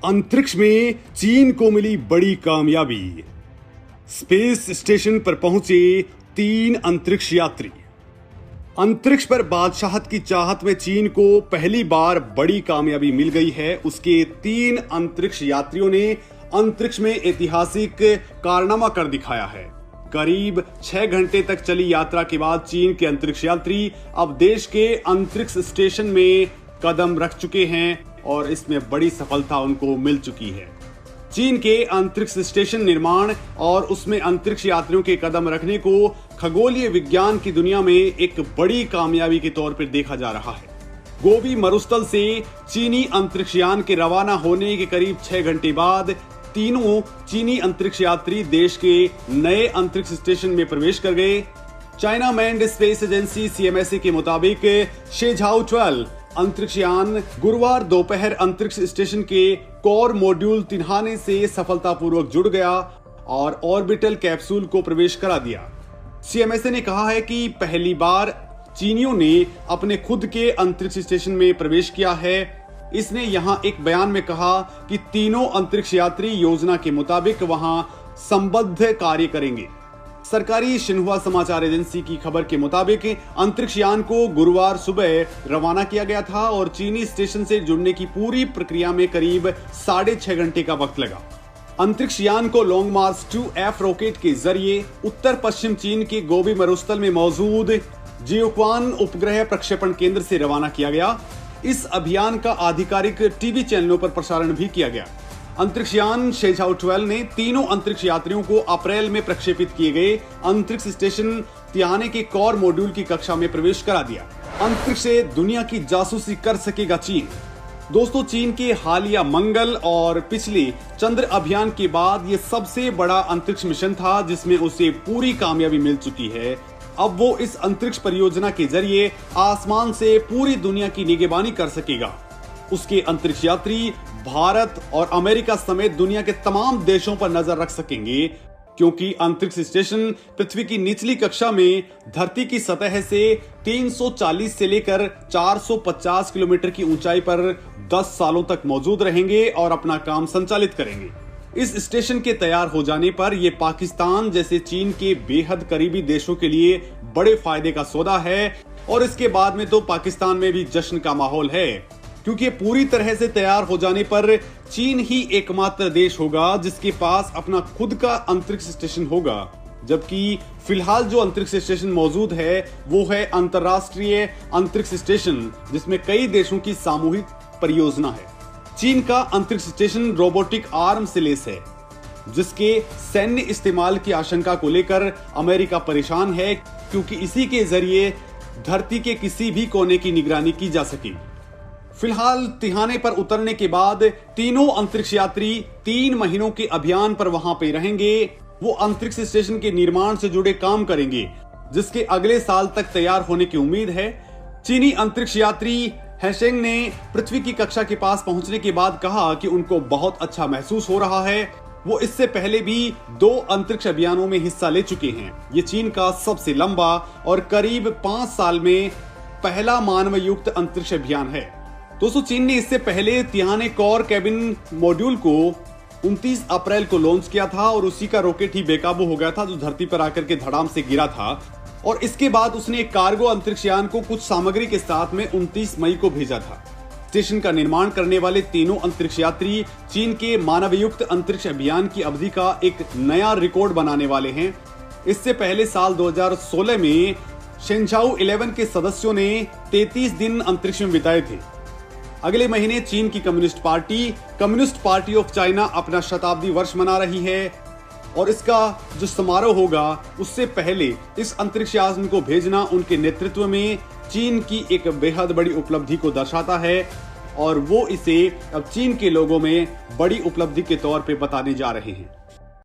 अंतरिक्ष में चीन को मिली बड़ी कामयाबी। स्पेस स्टेशन पर पहुंचे 3 अंतरिक्ष यात्री। अंतरिक्ष पर बादशाहत की चाहत में चीन को पहली बार बड़ी कामयाबी मिल गई है। उसके 3 अंतरिक्ष यात्रियों ने अंतरिक्ष में ऐतिहासिक कारनामा कर दिखाया है। करीब 6 घंटे तक चली यात्रा के बाद चीन के अंतरिक्ष यात्री अब देश के अंतरिक्ष स्टेशन में कदम रख चुके हैं और इसमें बड़ी सफलता उनको मिल चुकी है। चीन के अंतरिक्ष स्टेशन निर्माण और उसमें अंतरिक्ष यात्रियों के कदम रखने को खगोलीय विज्ञान की दुनिया में एक बड़ी कामयाबी के तौर पर देखा जा रहा है। गोबी मरुस्थल से चीनी अंतरिक्ष यान के रवाना होने के करीब 6 घंटे बाद तीनों चीनी अंतरिक्ष यात्री देश के नए अंतरिक्ष स्टेशन में प्रवेश कर गए। China manned space agency CMSA के मुताबिक शेझाओ 12 अंतरिक्ष यान गुरुवार दोपहर अंतरिक्ष स्टेशन के कोर मॉड्यूल तिन्हाने से सफलतापूर्वक जुड़ गया और ऑर्बिटल कैप्सूल को प्रवेश करा दिया। CMSA ने कहा है कि पहली बार चीनियों ने अपने खुद के अंतरिक्ष स्टेशन में प्रवेश किया है। इसने यहां एक बयान में कहा कि तीनों अंतरिक्ष यात्री योजना के मुताबिक वहां संबद्ध कार्य करेंगे। सरकारी शिन्हुआ समाचार एजेंसी की खबर के मुताबिक अंतरिक्ष यान को गुरुवार सुबह रवाना किया गया था और चीनी स्टेशन से जुड़ने की पूरी प्रक्रिया में करीब 6.5 घंटे का वक्त लगा। अंतरिक्ष यान को लॉन्ग मार्च 2F रॉकेट के जरिए उत्तर पश्चिम चीन के गोबी मरुस्थल में मौजूद जियोक्वान उपग्रह प्रक्षेपण केंद्र से रवाना किया गया। इस अभियान का आधिकारिक टीवी चैनलों पर प्रसारण भी किया गया। अंतरिक्ष यान शेझाओ 12 ने तीनों अंतरिक्ष यात्रियों को अप्रैल में प्रक्षेपित किए गए अंतरिक्ष स्टेशन तिहाने के कोर मॉड्यूल की कक्षा में प्रवेश करा दिया। अंतरिक्ष से दुनिया की जासूसी कर सकेगा चीन। दोस्तों, चीन के हालिया मंगल और पिछले चंद्र अभियान के बाद ये सबसे बड़ा अंतरिक्ष मिशन था जिसमें उसे पूरी कामयाबी मिल चुकी है। अब वो इस अंतरिक्ष परियोजना के जरिए आसमान से पूरी दुनिया की निगरानी कर सकेगा। उसके अंतरिक्ष यात्री भारत और अमेरिका समेत दुनिया के तमाम देशों पर नजर रख सकेंगे, क्योंकि अंतरिक्ष स्टेशन पृथ्वी की निचली कक्षा में धरती की सतह से 340 से लेकर 450 किलोमीटर की ऊंचाई पर 10 सालों तक मौजूद रहेंगे और अपना काम संचालित करेंगे। इस स्टेशन के तैयार हो जाने पर यह पाकिस्तान जैसे चीन के बेहद करीबी देशों के लिए बड़े फायदे का सौदा है और इसके बाद में तो पाकिस्तान में भी जश्न का माहौल है, क्योंकि पूरी तरह से तैयार हो जाने पर चीन ही एकमात्र देश होगा जिसके पास अपना खुद का अंतरिक्ष स्टेशन होगा। जबकि फिलहाल जो अंतरिक्ष स्टेशन मौजूद है वो है अंतरराष्ट्रीय अंतरिक्ष स्टेशन, जिसमें कई देशों की सामूहिक परियोजना है। चीन का अंतरिक्ष स्टेशन रोबोटिक आर्म से लैस है, जिसके सैन्य इस्तेमाल की आशंका को लेकर अमेरिका परेशान है, क्योंकि इसी के जरिए धरती के किसी भी कोने की निगरानी की जा सके। फिलहाल तिहाने पर उतरने के बाद तीनों अंतरिक्ष यात्री 3 महीनों के अभियान पर वहां पे रहेंगे। वो अंतरिक्ष स्टेशन के निर्माण से जुड़े काम करेंगे, जिसके अगले साल तक तैयार होने की उम्मीद है। चीनी अंतरिक्ष यात्री हैशेंग ने पृथ्वी की कक्षा के पास पहुंचने के बाद कहा कि उनको बहुत अच्छा महसूस हो रहा है। वो इससे पहले भी 2 अंतरिक्ष अभियानों में हिस्सा ले चुके हैं। ये चीन का सबसे लंबा और करीब 5 साल में पहला मानव युक्त अंतरिक्ष अभियान है। दोस्तों, चीन ने इससे पहले तिहाने कोर कैबिन मॉड्यूल को 29 अप्रैल को लॉन्च किया था और उसी का रॉकेट ही बेकाबू हो गया था, जो धरती पर आकर के धड़ाम से गिरा था। और इसके बाद उसने एक कार्गो अंतरिक्ष यान को कुछ सामग्री के साथ में 29 मई को भेजा था। स्टेशन का निर्माण करने वाले तीनों अंतरिक्ष यात्री चीन के मानवयुक्त अंतरिक्ष अभियान की अवधि का एक नया रिकॉर्ड बनाने वाले हैं। इससे पहले साल 2016 में शेंझाओ 11 के सदस्यों ने 33 दिन अंतरिक्ष में बिताए थे। अगले महीने चीन की कम्युनिस्ट पार्टी ऑफ चाइना अपना शताब्दी वर्ष मना रही है और इसका जो समारोह होगा उससे पहले इस अंतरिक्ष यान को भेजना उनके नेतृत्व में चीन की एक बेहद बड़ी उपलब्धि को दर्शाता है और वो इसे अब चीन के लोगों में बड़ी उपलब्धि के तौर पे बताने जा रहे हैं।